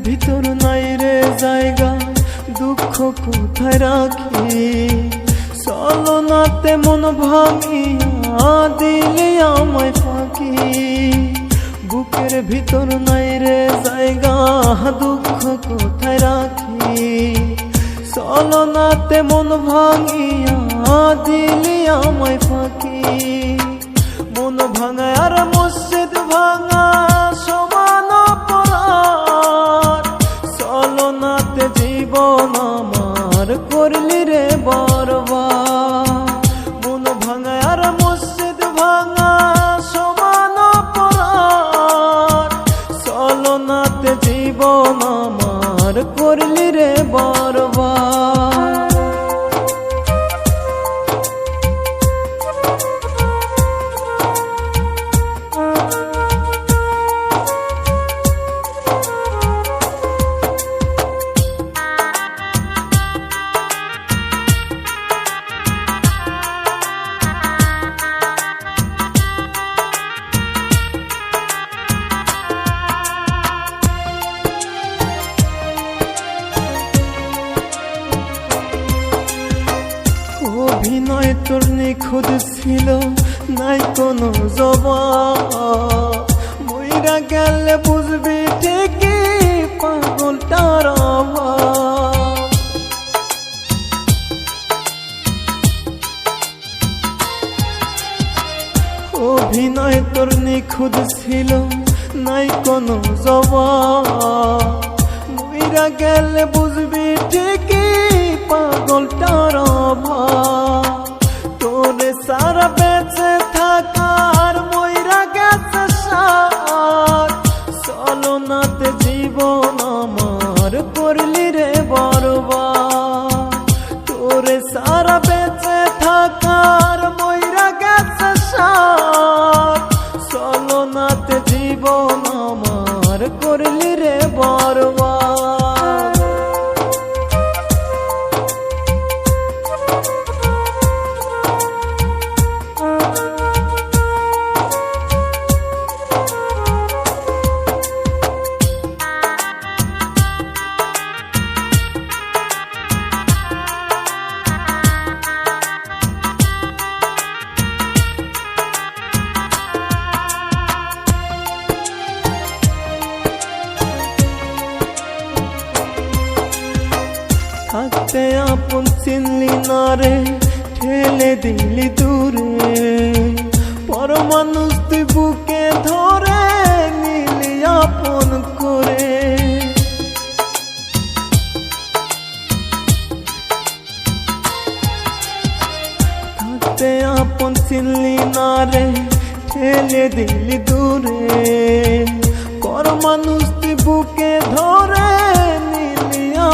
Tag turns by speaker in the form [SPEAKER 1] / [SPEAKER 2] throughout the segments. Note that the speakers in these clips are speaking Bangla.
[SPEAKER 1] ভিতর নাই রে জায়গা, দুঃখ কোথায় রাখি। চলনাতে মন ভাঙিয়া দিলে আমায় ফাঁকি। বুকের ভিতর নাই রে জায়গা, দুঃখ কোথায় রাখি। চলনাতে মন ভাঙিয়া দিলে আমায় ফাঁকি। মন ভাঙা আর মসজিদ ভাঙা সমান অপরাধ। চলনাতে জীবন আমার করলি রে বরবাদ। মন ভাঙা আর মসজিদ ভাঙা সমান অপরাধ। চলনাতে জীবন আমার করলি রে বরবাদ। অভিনয় তোর নিখুঁত ছিল, নাই কোনো জবাব। মইরা গেলে বুঝবি ঠিকই পাগলটার অভাব। অভিনয় তোর নিখুঁত ছিল, নাই কোনো জবাব। মইরা গেলে বুঝবি ঠিকই পাগলটার অভাব। তোরে সারা বেঁচে থাকার মইরা গেছে সার। চলনাতে জীবন আমার করলি রে বরবাদ। তোরে সারা বেঁচে থাকার মইরা গেছে সার। চলনাতে জীবন আমার করলি রে বরবাদ। থাকতে আপন চিনলি না রে, ঠেলে দিলি দূরে। পর মানুষ তুই বুকে ধরে নিলি আপন করে। থাকতে আপন চিনলি না রে, ঠেলে দিলি দূরে। পর মানুষ তুই বুকে ধরে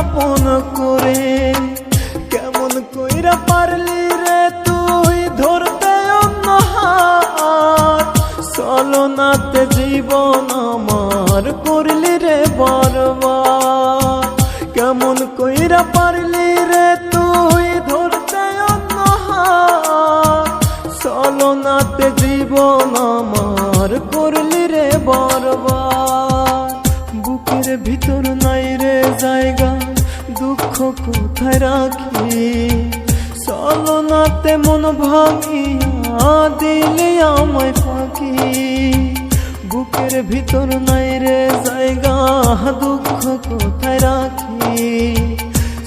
[SPEAKER 1] আপন করে। কেমন কইরা পারলি রে তুই ধরতে অন্য হাত। চলনাতে জীবন আমার করলি রে বরবাদ। কেমন কইরা পারলি রে তুই ধরতে অন্য হাত। চলনাতে জীবন আমার করলি রে বরবাদ। বুকের ভিতর নাই রে জায়গা, দুঃখ কোথায় রাখি। চলনাতে মন ভাঙিয়া দিলে আমায় ফাঁকি। বুকের ভিতর নাই রে জায়গা, দুঃখ কোথায় রাখি।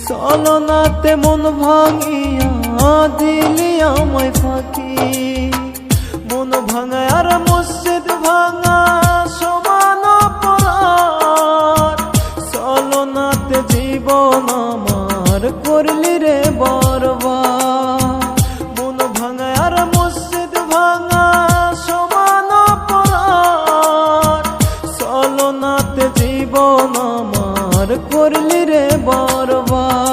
[SPEAKER 1] চলনাতে মন ভাঙিয়া দিলে আমায় ফাঁকি। মন ভাঙা আর মসজিদ ভাঙা সমান অপরাধ। চলনাতে জীবন আমার করলি রে বরবাদ। মন ভাঙা আর মসজিদ ভাঙা সমান অপরাধ। চলনাতে জীবন আমার করলি রে বরবাদ।